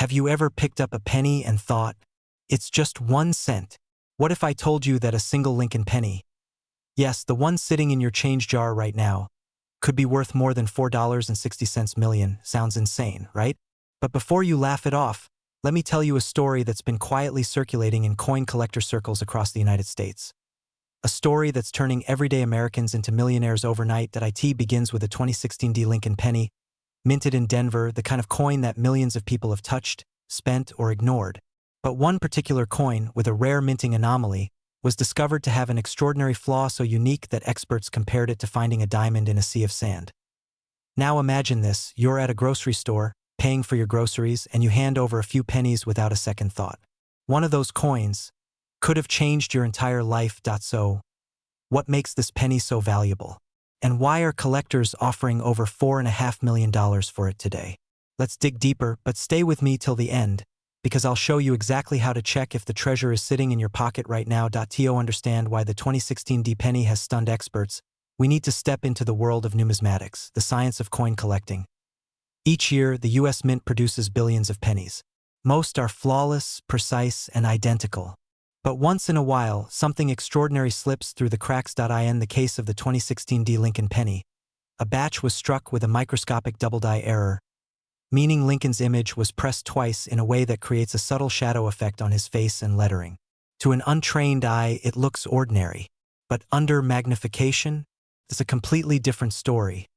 Have you ever picked up a penny and thought, it's just 1 cent? What if I told you that a single Lincoln penny, yes, the one sitting in your change jar right now, could be worth more than $4.60 million? Sounds insane, right? But before you laugh it off, let me tell you a story that's been quietly circulating in coin collector circles across the United States. A story that's turning everyday Americans into millionaires overnight. It begins with a 2016 Lincoln penny, minted in Denver, the kind of coin that millions of people have touched, spent, or ignored. But one particular coin, with a rare minting anomaly, was discovered to have an extraordinary flaw so unique that experts compared it to finding a diamond in a sea of sand. Now imagine this: you're at a grocery store, paying for your groceries, and you hand over a few pennies without a second thought. One of those coins could have changed your entire life. So, what makes this penny so valuable? And why are collectors offering over $4.5 million for it today? Let's dig deeper, but stay with me till the end, because I'll show you exactly how to check if the treasure is sitting in your pocket right now. To understand why the 2016 penny has stunned experts, we need to step into the world of numismatics, the science of coin collecting. Each year, the US Mint produces billions of pennies. Most are flawless, precise, and identical. But once in a while, something extraordinary slips through the cracks. In the case of the 2016 Lincoln penny, a batch was struck with a microscopic double-die error, meaning Lincoln's image was pressed twice in a way that creates a subtle shadow effect on his face and lettering. To an untrained eye, it looks ordinary. But under magnification, it's a completely different story.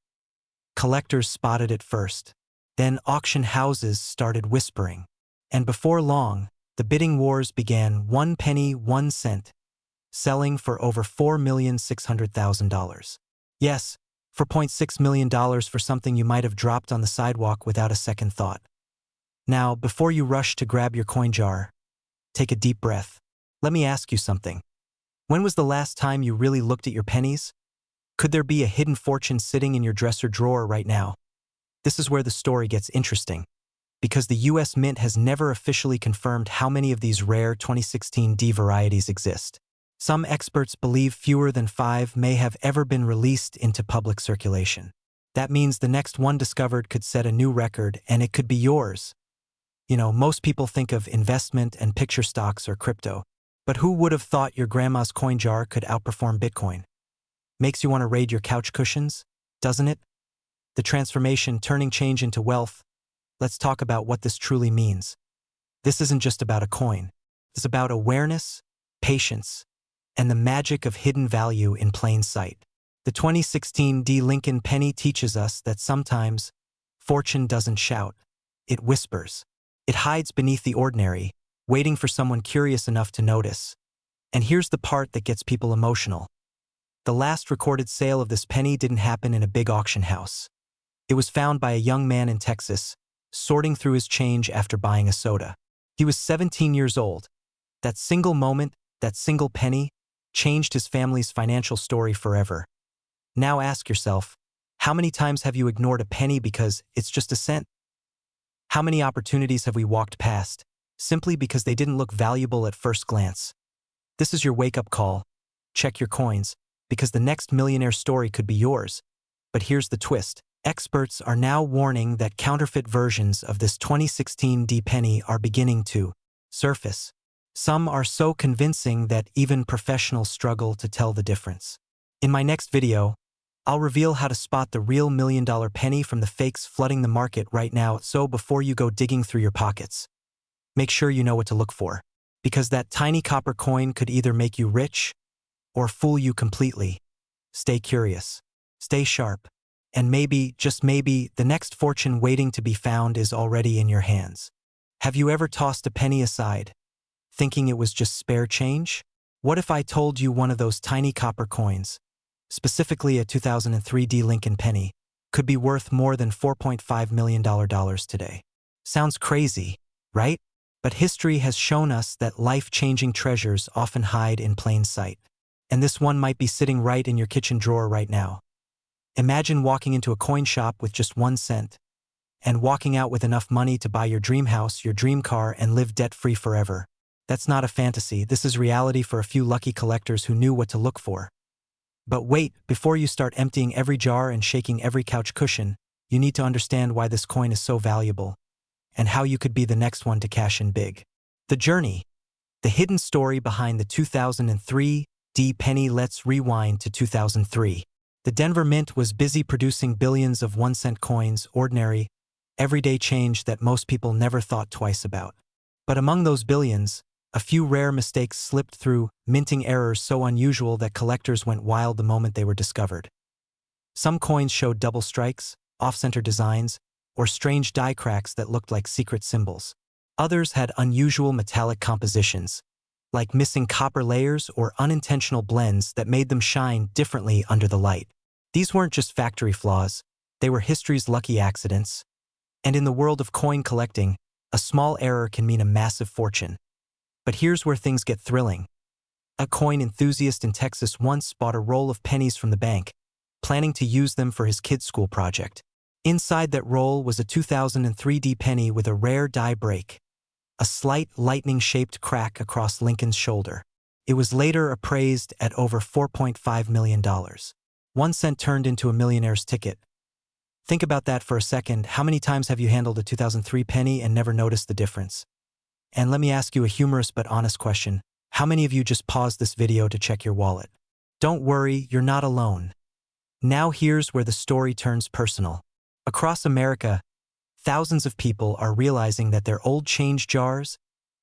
Collectors spotted it first. Then auction houses started whispering. And before long, the bidding wars began. 1 penny, 1 cent, selling for over $4,600,000. Yes, $4.6 million for something you might have dropped on the sidewalk without a second thought. Now, before you rush to grab your coin jar, take a deep breath. Let me ask you something. When was the last time you really looked at your pennies? Could there be a hidden fortune sitting in your dresser drawer right now? This is where the story gets interesting, because the US Mint has never officially confirmed how many of these rare 2016 varieties exist. Some experts believe fewer than 5 may have ever been released into public circulation. That means the next one discovered could set a new record, and it could be yours. Most people think of investment and picture stocks or crypto, but who would have thought your grandma's coin jar could outperform Bitcoin? Makes you want to raid your couch cushions, doesn't it? The transformation, turning change into wealth. Let's talk about what this truly means. This isn't just about a coin. It's about awareness, patience, and the magic of hidden value in plain sight. The 2016 Lincoln penny teaches us that sometimes fortune doesn't shout, it whispers. It hides beneath the ordinary, waiting for someone curious enough to notice. And here's the part that gets people emotional. The last recorded sale of this penny didn't happen in a big auction house. It was found by a young man in Texas, sorting through his change after buying a soda. He was 17 years old. That single moment, that single penny, changed his family's financial story forever. Now ask yourself, how many times have you ignored a penny because it's just a cent? How many opportunities have we walked past, simply because they didn't look valuable at first glance? This is your wake-up call. Check your coins, because the next millionaire story could be yours. But here's the twist. Experts are now warning that counterfeit versions of this 2016 penny are beginning to surface. Some are so convincing that even professionals struggle to tell the difference. In my next video, I'll reveal how to spot the real $1 million penny from the fakes flooding the market right now. So before you go digging through your pockets, make sure you know what to look for. Because that tiny copper coin could either make you rich or fool you completely. Stay curious, stay sharp, and maybe, just maybe, the next fortune waiting to be found is already in your hands. Have you ever tossed a penny aside, thinking it was just spare change? What if I told you one of those tiny copper coins, specifically a 2003 Lincoln penny, could be worth more than $4.5 million today? Sounds crazy, right? But history has shown us that life-changing treasures often hide in plain sight. And this one might be sitting right in your kitchen drawer right now. Imagine walking into a coin shop with just 1 cent, and walking out with enough money to buy your dream house, your dream car, and live debt-free forever. That's not a fantasy. This is reality for a few lucky collectors who knew what to look for. But wait, before you start emptying every jar and shaking every couch cushion, you need to understand why this coin is so valuable. and how you could be the next one to cash in big. The journey. The hidden story behind the 2003 penny. Let's rewind to 2003. The Denver Mint was busy producing billions of 1-cent coins, ordinary, everyday change that most people never thought twice about. But among those billions, a few rare mistakes slipped through, minting errors so unusual that collectors went wild the moment they were discovered. Some coins showed double strikes, off-center designs, or strange die cracks that looked like secret symbols. Others had unusual metallic compositions, like missing copper layers or unintentional blends that made them shine differently under the light. These weren't just factory flaws, they were history's lucky accidents. And in the world of coin collecting, a small error can mean a massive fortune. But here's where things get thrilling. A coin enthusiast in Texas once bought a roll of pennies from the bank, planning to use them for his kid's school project. Inside that roll was a 2003 penny with a rare die break, a slight lightning-shaped crack across Lincoln's shoulder. It was later appraised at over $4.5 million. 1 cent turned into a millionaire's ticket. Think about that for a second. How many times have you handled a 2003 penny and never noticed the difference? And let me ask you a humorous but honest question. How many of you just paused this video to check your wallet? Don't worry, you're not alone. Now here's where the story turns personal. Across America, thousands of people are realizing that their old change jars,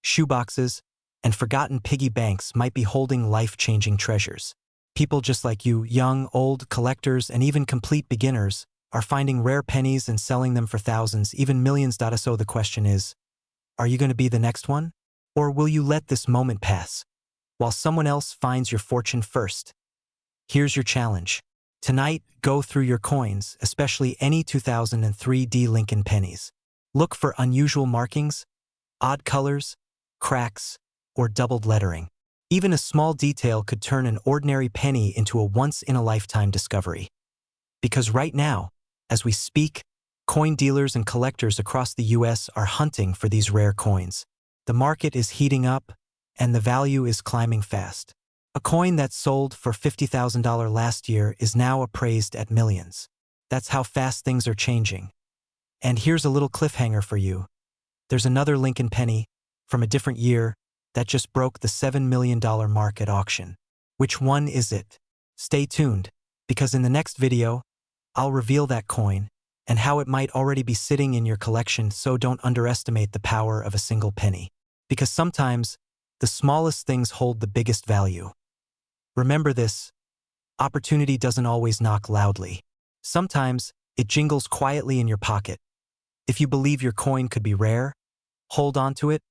shoeboxes, and forgotten piggy banks might be holding life-changing treasures. People just like you, young, old, collectors, and even complete beginners, are finding rare pennies and selling them for thousands, even millions. So the question is, are you going to be the next one? Or will you let this moment pass, while someone else finds your fortune first? Here's your challenge. Tonight, go through your coins, especially any 2003 Lincoln pennies. Look for unusual markings, odd colors, cracks, or doubled lettering. Even a small detail could turn an ordinary penny into a once-in-a-lifetime discovery. Because right now, as we speak, coin dealers and collectors across the US are hunting for these rare coins. The market is heating up, and the value is climbing fast. A coin that sold for $50,000 last year is now appraised at millions. That's how fast things are changing. And here's a little cliffhanger for you. There's another Lincoln penny, from a different year, that just broke the $7 million mark at auction. Which one is it? Stay tuned, because in the next video, I'll reveal that coin and how it might already be sitting in your collection. So don't underestimate the power of a single penny. Because sometimes, the smallest things hold the biggest value. Remember this, opportunity doesn't always knock loudly. Sometimes, it jingles quietly in your pocket. If you believe your coin could be rare, hold on to it,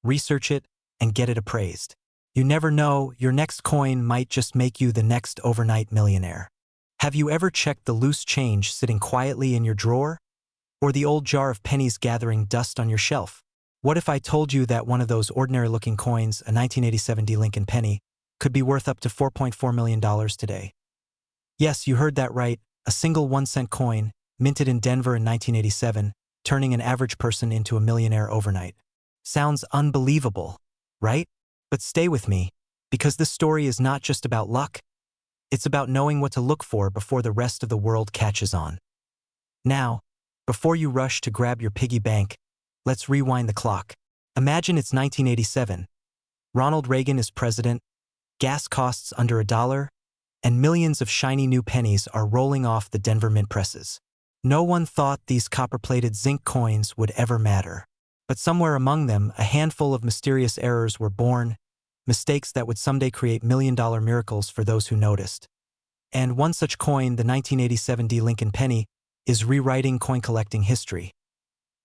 research it, and get it appraised. You never know, your next coin might just make you the next overnight millionaire. Have you ever checked the loose change sitting quietly in your drawer? Or the old jar of pennies gathering dust on your shelf? What if I told you that one of those ordinary-looking coins, a 1987 Lincoln penny, could be worth up to $4.4 million today? Yes, you heard that right, a single 1-cent coin, minted in Denver in 1987, turning an average person into a millionaire overnight. Sounds unbelievable, right? But stay with me, because this story is not just about luck. It's about knowing what to look for before the rest of the world catches on. Now, before you rush to grab your piggy bank, let's rewind the clock. Imagine it's 1987. Ronald Reagan is president, gas costs under $1, and millions of shiny new pennies are rolling off the Denver Mint presses. No one thought these copper-plated zinc coins would ever matter. But somewhere among them, a handful of mysterious errors were born, mistakes that would someday create million-dollar miracles for those who noticed. And one such coin, the 1987 Lincoln penny, is rewriting coin collecting history.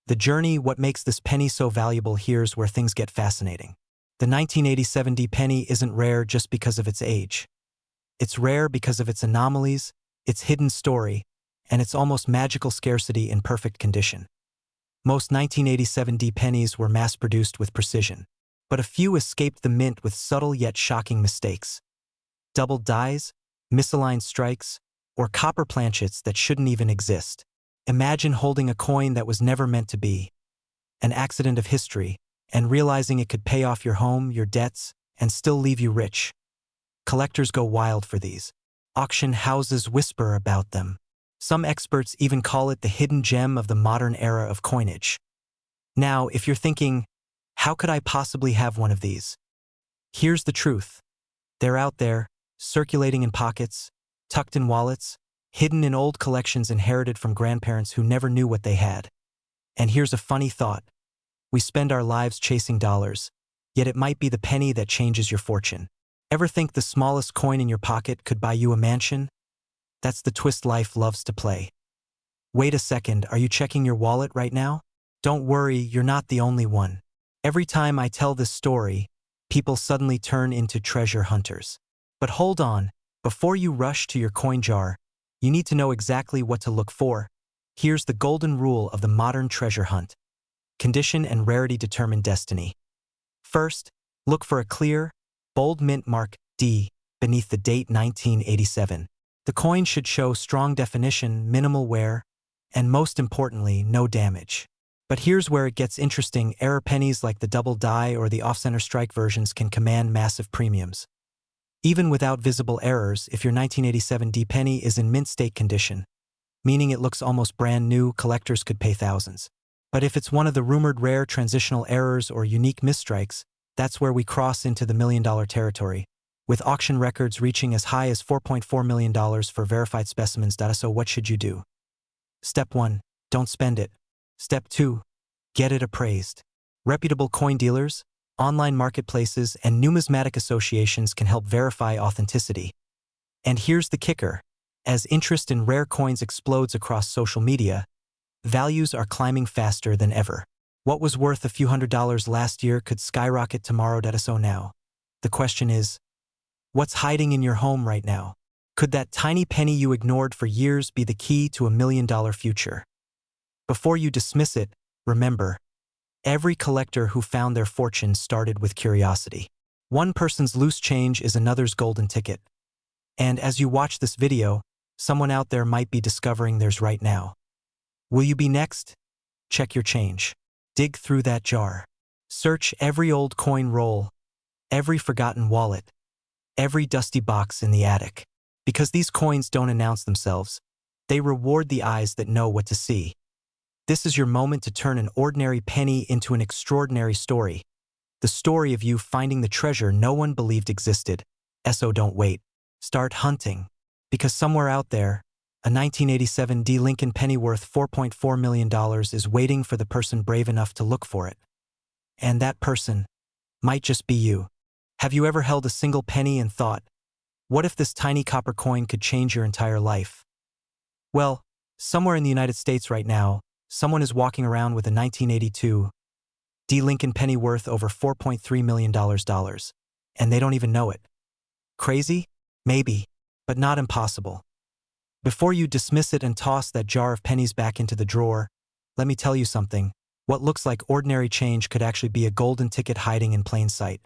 The journey, what makes this penny so valuable, here's where things get fascinating. The 1987 penny isn't rare just because of its age. It's rare because of its anomalies, its hidden story, and its almost magical scarcity in perfect condition. Most 1987 pennies were mass-produced with precision, but a few escaped the mint with subtle yet shocking mistakes. Doubled dies, misaligned strikes, or copper planchets that shouldn't even exist. Imagine holding a coin that was never meant to be, an accident of history, and realizing it could pay off your home, your debts, and still leave you rich. Collectors go wild for these. Auction houses whisper about them. Some experts even call it the hidden gem of the modern era of coinage. Now, if you're thinking, how could I possibly have one of these? Here's the truth. They're out there, circulating in pockets, tucked in wallets, hidden in old collections inherited from grandparents who never knew what they had. And here's a funny thought. We spend our lives chasing dollars, yet it might be the penny that changes your fortune. Ever think the smallest coin in your pocket could buy you a mansion? That's the twist life loves to play. Wait a second, are you checking your wallet right now? Don't worry, you're not the only one. Every time I tell this story, people suddenly turn into treasure hunters. But hold on, before you rush to your coin jar, you need to know exactly what to look for. Here's the golden rule of the modern treasure hunt. Condition and rarity determine destiny. First, look for a clear, bold mint mark D beneath the date 1987. The coin should show strong definition, minimal wear, and most importantly, no damage. But here's where it gets interesting. Error pennies like the double die or the off-center strike versions can command massive premiums. Even without visible errors, if your 1987 D penny is in mint state condition, meaning it looks almost brand new, collectors could pay thousands. But if it's one of the rumored rare transitional errors or unique misstrikes, that's where we cross into the million-dollar territory, with auction records reaching as high as $4.4 million for verified specimens. So what should you do? Step 1. Don't spend it. Step 2. Get it appraised. Reputable coin dealers, online marketplaces, and numismatic associations can help verify authenticity. And here's the kicker. As interest in rare coins explodes across social media, values are climbing faster than ever. What was worth a few $100s last year could skyrocket tomorrow. So now, the question is, what's hiding in your home right now? Could that tiny penny you ignored for years be the key to $1 million future? Before you dismiss it, remember, every collector who found their fortune started with curiosity. One person's loose change is another's golden ticket. And as you watch this video, someone out there might be discovering theirs right now. Will you be next? Check your change. Dig through that jar. Search every old coin roll, every forgotten wallet, every dusty box in the attic. Because these coins don't announce themselves, they reward the eyes that know what to see. This is your moment to turn an ordinary penny into an extraordinary story. The story of you finding the treasure no one believed existed. Don't wait. Start hunting. Because somewhere out there, a 1987 D Lincoln penny worth $4.4 million is waiting for the person brave enough to look for it. And that person might just be you. Have you ever held a single penny and thought, what if this tiny copper coin could change your entire life? Well, somewhere in the United States right now, someone is walking around with a 1982 D Lincoln penny worth over $4.3 million, and they don't even know it. Crazy? Maybe, but not impossible. Before you dismiss it and toss that jar of pennies back into the drawer, let me tell you something. What looks like ordinary change could actually be a golden ticket hiding in plain sight.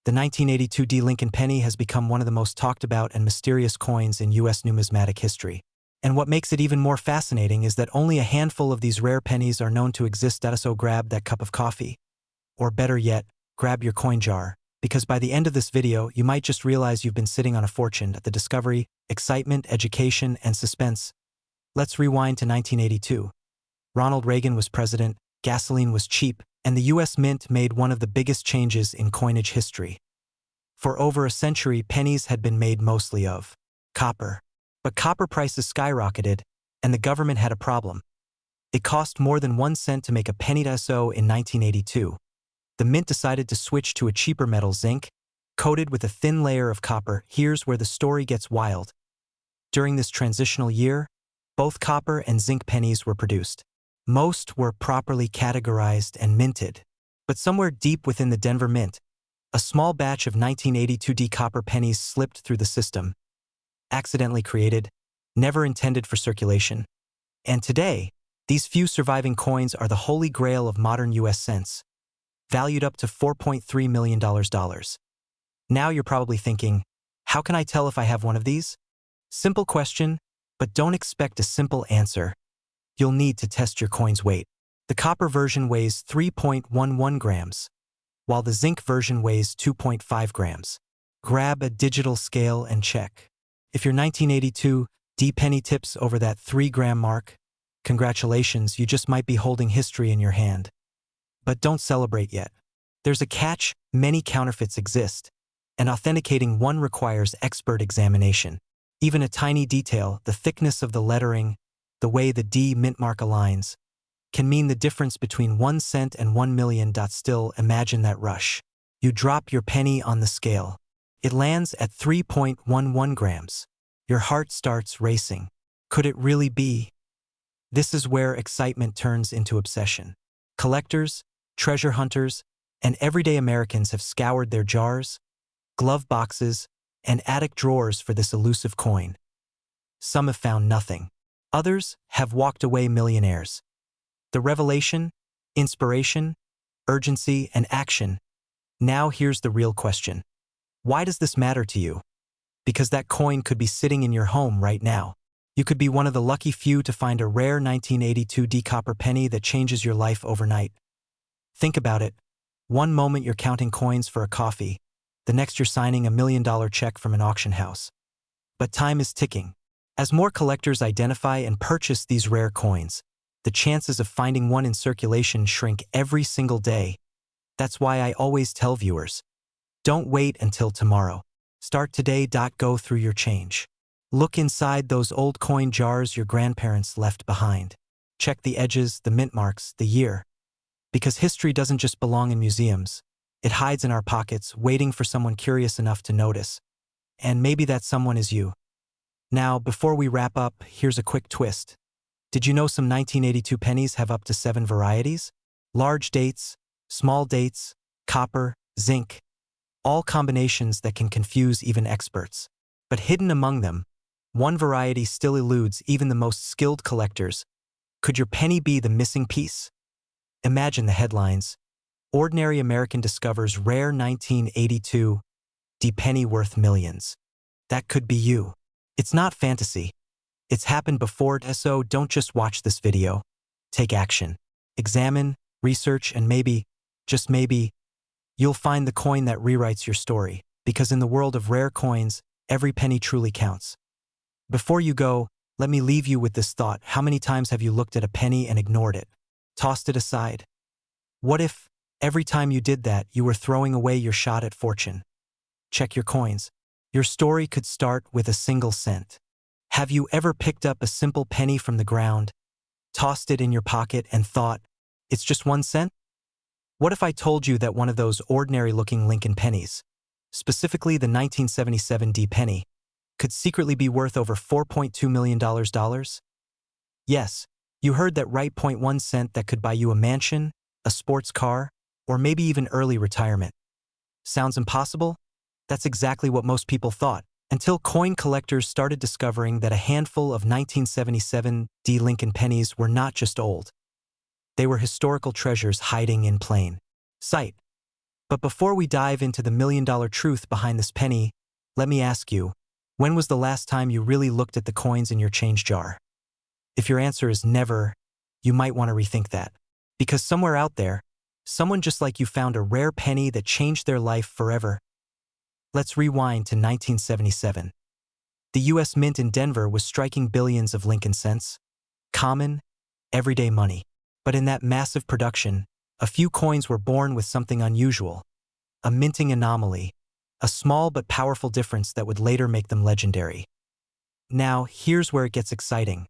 The 1982 D Lincoln penny has become one of the most talked about and mysterious coins in U.S. numismatic history. And what makes it even more fascinating is that only a handful of these rare pennies are known to exist. So grab that cup of coffee. Or better yet, grab your coin jar, because by the end of this video, you might just realize you've been sitting on a fortune. The discovery, excitement, education, and suspense. Let's rewind to 1982. Ronald Reagan was president, gasoline was cheap, and the U.S. Mint made one of the biggest changes in coinage history. For over a century, pennies had been made mostly of copper. But copper prices skyrocketed, and the government had a problem. It cost more than 1 cent to make a penny. So in 1982, the mint decided to switch to a cheaper metal, zinc, coated with a thin layer of copper. Here's where the story gets wild. During this transitional year, both copper and zinc pennies were produced. Most were properly categorized and minted. But somewhere deep within the Denver Mint, a small batch of 1982 D copper pennies slipped through the system. Accidentally created, never intended for circulation. And today, these few surviving coins are the holy grail of modern U.S. cents, valued up to $4.3 million. Now you're probably thinking, how can I tell if I have one of these? Simple question, but don't expect a simple answer. You'll need to test your coin's weight. The copper version weighs 3.11 grams, while the zinc version weighs 2.5 grams. Grab a digital scale and check. If your 1982 D penny tips over that 3-gram mark, congratulations, you just might be holding history in your hand. But don't celebrate yet. There's a catch: many counterfeits exist, and authenticating one requires expert examination. Even a tiny detail, the thickness of the lettering, the way the D mint mark aligns, can mean the difference between 1 cent and 1 million. Still, imagine that rush. You drop your penny on the scale. It lands at 3.11 grams. Your heart starts racing. Could it really be? This is where excitement turns into obsession. Collectors, treasure hunters, and everyday Americans have scoured their jars, glove boxes, and attic drawers for this elusive coin. Some have found nothing. Others have walked away millionaires. The revelation, inspiration, urgency, and action. Now here's the real question. Why does this matter to you? Because that coin could be sitting in your home right now. You could be one of the lucky few to find a rare 1982 D copper penny that changes your life overnight. Think about it. One moment you're counting coins for a coffee, the next you're signing a $1 million check from an auction house. But time is ticking. As more collectors identify and purchase these rare coins, the chances of finding one in circulation shrink every single day. That's why I always tell viewers, don't wait until tomorrow. Start today. Go through your change. Look inside those old coin jars your grandparents left behind. Check the edges, the mint marks, the year. Because history doesn't just belong in museums. It hides in our pockets, waiting for someone curious enough to notice. And maybe that someone is you. Now, before we wrap up, here's a quick twist. Did you know some 1982 pennies have up to 7 varieties? Large dates, small dates, copper, zinc. All combinations that can confuse even experts. But hidden among them, one variety still eludes even the most skilled collectors. Could your penny be the missing piece? Imagine the headlines. Ordinary American discovers rare 1982 D penny worth millions. That could be you. It's not fantasy. It's happened before, so don't just watch this video. Take action. Examine, research, and maybe, just maybe, you'll find the coin that rewrites your story. Because in the world of rare coins, every penny truly counts. Before you go, let me leave you with this thought. How many times have you looked at a penny and ignored it? Tossed it aside? What if, every time you did that, you were throwing away your shot at fortune? Check your coins. Your story could start with a single cent. Have you ever picked up a simple penny from the ground, tossed it in your pocket, and thought, it's just 1 cent? What if I told you that one of those ordinary-looking Lincoln pennies, specifically the 1977 D penny, could secretly be worth over $4.2 million? Yes, you heard that right. 0.1 cent that could buy you a mansion, a sports car, or maybe even early retirement. Sounds impossible? That's exactly what most people thought, until coin collectors started discovering that a handful of 1977 D Lincoln pennies were not just old. They were historical treasures hiding in plain sight. But before we dive into the $1 million truth behind this penny, let me ask you, when was the last time you really looked at the coins in your change jar? If your answer is never, you might want to rethink that. Because somewhere out there, someone just like you found a rare penny that changed their life forever. Let's rewind to 1977. The U.S. Mint in Denver was striking billions of Lincoln cents. Common, everyday money. But in that massive production, a few coins were born with something unusual. A minting anomaly. A small but powerful difference that would later make them legendary. Now, here's where it gets exciting.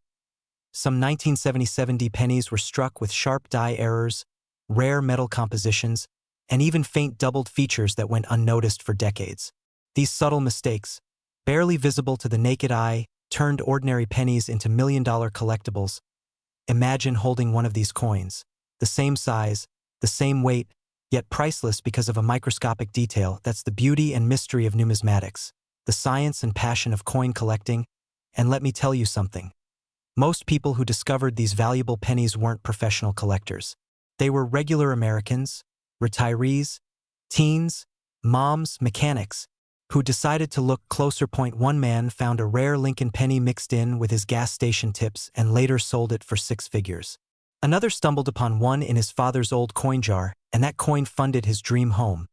Some 1977 D pennies were struck with sharp die errors, rare metal compositions, and even faint doubled features that went unnoticed for decades. These subtle mistakes, barely visible to the naked eye, turned ordinary pennies into $1 million collectibles. Imagine holding one of these coins, the same size, the same weight, yet priceless because of a microscopic detail. That's the beauty and mystery of numismatics, the science and passion of coin collecting. And let me tell you something. Most people who discovered these valuable pennies weren't professional collectors. They were regular Americans, retirees, teens, moms, mechanics, who decided to look closer. One man found a rare Lincoln penny mixed in with his gas station tips and later sold it for 6 figures. Another stumbled upon one in his father's old coin jar, and that coin funded his dream home.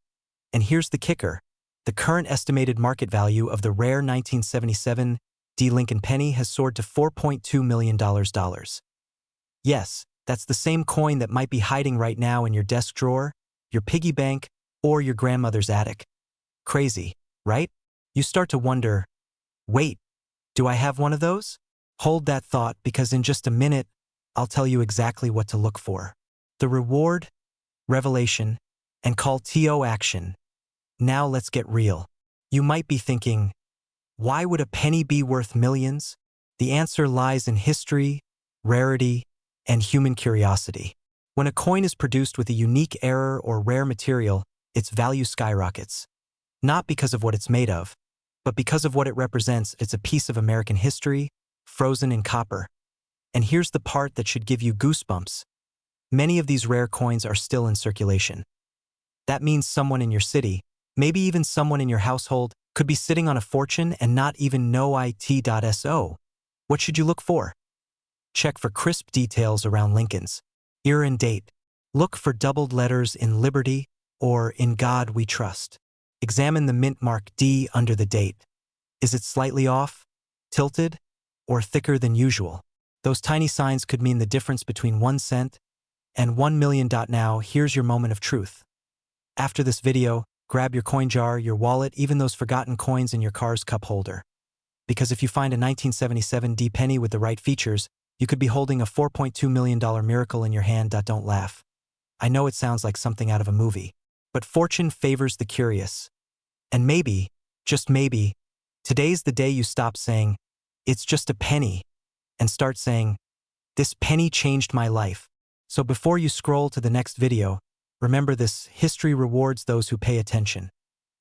And here's the kicker. The current estimated market value of the rare 1977 D Lincoln penny has soared to $4.2 million. Yes, That's the same coin that might be hiding right now in your desk drawer, your piggy bank, or your grandmother's attic. Crazy, right? You start to wonder, wait, do I have one of those? Hold that thought, because in just a minute, I'll tell you exactly what to look for. The reward, revelation, and call to action. Now let's get real. You might be thinking, why would a penny be worth millions? The answer lies in history, rarity, and human curiosity. When a coin is produced with a unique error or rare material, its value skyrockets. Not because of what it's made of, but because of what it represents. It's a piece of American history, frozen in copper. And here's the part that should give you goosebumps. Many of these rare coins are still in circulation. That means someone in your city, maybe even someone in your household, could be sitting on a fortune and not even know it.so. What should you look for? Check for crisp details around Lincoln's era and date. Look for doubled letters in Liberty or In God We Trust. Examine the mint mark D under the date. Is it slightly off, tilted, or thicker than usual? Those tiny signs could mean the difference between 1 cent and 1 million. Now, here's your moment of truth. After this video, grab your coin jar, your wallet, even those forgotten coins in your car's cup holder. Because if you find a 1977 D penny with the right features, you could be holding a $4.2 million miracle in your hand. Don't laugh. I know it sounds like something out of a movie, but fortune favors the curious. And maybe, just maybe, today's the day you stop saying, it's just a penny, and start saying, this penny changed my life. So before you scroll to the next video, remember this: history rewards those who pay attention.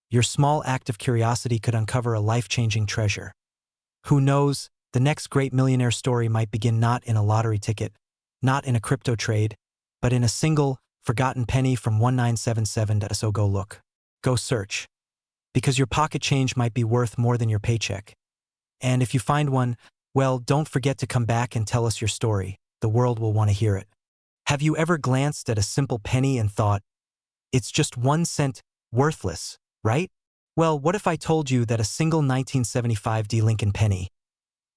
Your small act of curiosity could uncover a life-changing treasure. Who knows, the next great millionaire story might begin not in a lottery ticket, not in a crypto trade, but in a single, forgotten penny from 1977. So go look. Go search. Because your pocket change might be worth more than your paycheck. And if you find one, well, don't forget to come back and tell us your story. The world will want to hear it. Have you ever glanced at a simple penny and thought, it's just 1 cent, worthless, right? Well, what if I told you that a single 1975 D Lincoln penny,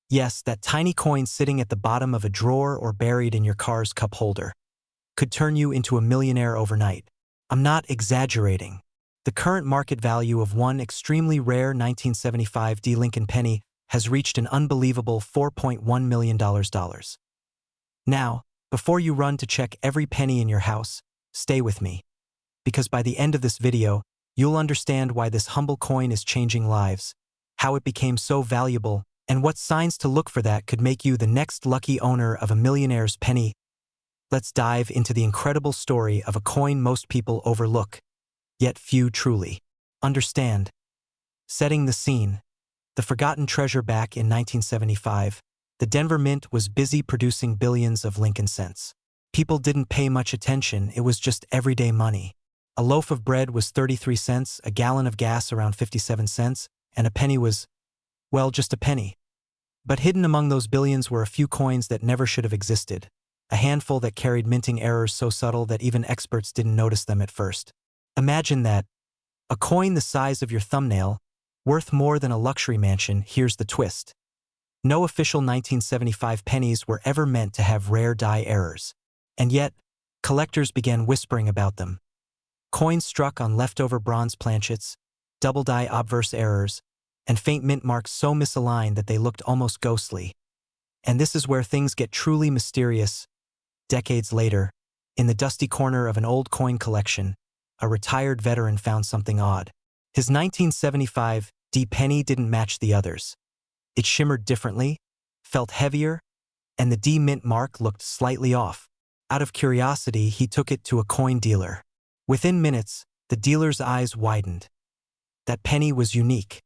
yes, that tiny coin sitting at the bottom of a drawer or buried in your car's cup holder, could turn you into a millionaire overnight? I'm not exaggerating. The current market value of one extremely rare 1975 D Lincoln penny has reached an unbelievable $4.1 million. Now, before you run to check every penny in your house, stay with me. Because by the end of this video, you'll understand why this humble coin is changing lives, how it became so valuable, and what signs to look for that could make you the next lucky owner of a millionaire's penny. Let's dive into the incredible story of a coin most people overlook, yet few truly understand. Setting the scene. The forgotten treasure. Back in 1975, the Denver Mint was busy producing billions of Lincoln cents. People didn't pay much attention, it was just everyday money. A loaf of bread was 33 cents, a gallon of gas around 57 cents, and a penny was, well, just a penny. But hidden among those billions were a few coins that never should have existed, a handful that carried minting errors so subtle that even experts didn't notice them at first. Imagine that. A coin the size of your thumbnail, worth more than a luxury mansion. Here's the twist. No official 1975 pennies were ever meant to have rare die errors. And yet, collectors began whispering about them. Coins struck on leftover bronze planchets, double die obverse errors, and faint mint marks so misaligned that they looked almost ghostly. And this is where things get truly mysterious. Decades later, in the dusty corner of an old coin collection, a retired veteran found something odd. His 1975 D penny didn't match the others. It shimmered differently, felt heavier, and the D mint mark looked slightly off. Out of curiosity, he took it to a coin dealer. Within minutes, the dealer's eyes widened. That penny was unique,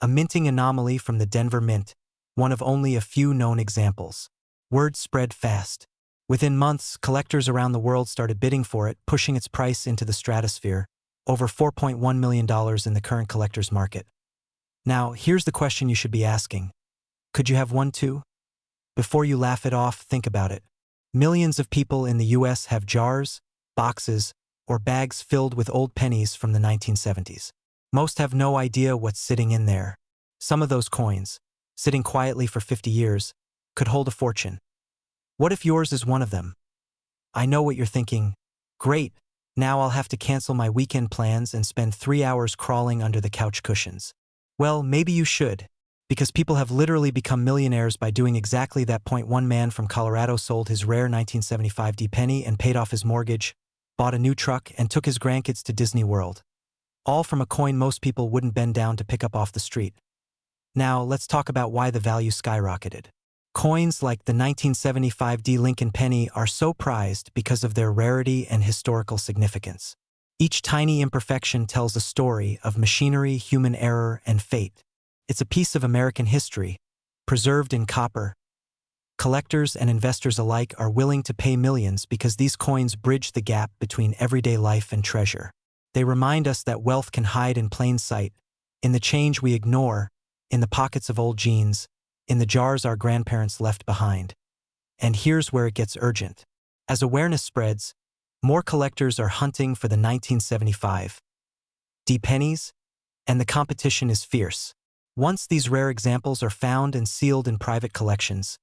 a minting anomaly from the Denver Mint, one of only a few known examples. Word spread fast. Within months, collectors around the world started bidding for it, pushing its price into the stratosphere, over $4.1 million in the current collector's market. Now, here's the question you should be asking. Could you have one too? Before you laugh it off, think about it. Millions of people in the US have jars, boxes, or bags filled with old pennies from the 1970s. Most have no idea what's sitting in there. Some of those coins, sitting quietly for 50 years, could hold a fortune. What if yours is one of them? I know what you're thinking. Great, now I'll have to cancel my weekend plans and spend 3 hours crawling under the couch cushions. Well, maybe you should, because people have literally become millionaires by doing exactly that. One man from Colorado sold his rare 1975 Penny and paid off his mortgage, bought a new truck, and took his grandkids to Disney World. All from a coin most people wouldn't bend down to pick up off the street. Now, let's talk about why the value skyrocketed. Coins like the 1975 Lincoln penny are so prized because of their rarity and historical significance. Each tiny imperfection tells a story of machinery, human error, and fate. It's a piece of American history, preserved in copper. Collectors and investors alike are willing to pay millions because these coins bridge the gap between everyday life and treasure. They remind us that wealth can hide in plain sight, in the change we ignore, in the pockets of old jeans, in the jars our grandparents left behind. And here's where it gets urgent. As awareness spreads, more collectors are hunting for the 1975 pennies, and the competition is fierce. Once these rare examples are found and sealed in private collections,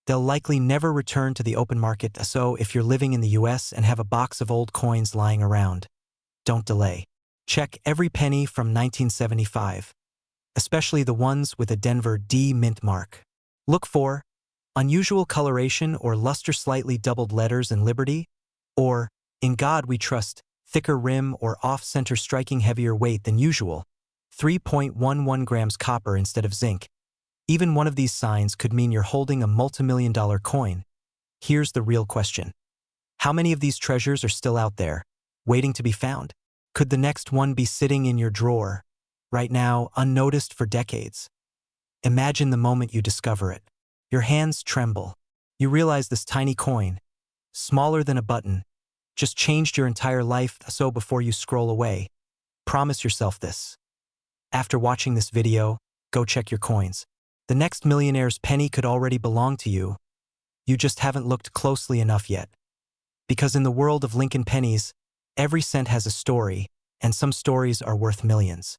they'll likely never return to the open market. So if you're living in the US and have a box of old coins lying around, don't delay. Check every penny from 1975. Especially the ones with a Denver D mint mark. Look for unusual coloration or luster, slightly doubled letters and Liberty, or In God We Trust, thicker rim or off-center, striking heavier weight than usual, 3.11 grams copper instead of zinc. Even one of these signs could mean you're holding a multi-million-dollar coin. Here's the real question. How many of these treasures are still out there, waiting to be found? Could the next one be sitting in your drawer, right now, unnoticed for decades? Imagine the moment you discover it. Your hands tremble. You realize this tiny coin, smaller than a button, just changed your entire life. So before you scroll away, promise yourself this. After watching this video, go check your coins. The next millionaire's penny could already belong to you. You just haven't looked closely enough yet. Because in the world of Lincoln pennies, every cent has a story, and some stories are worth millions.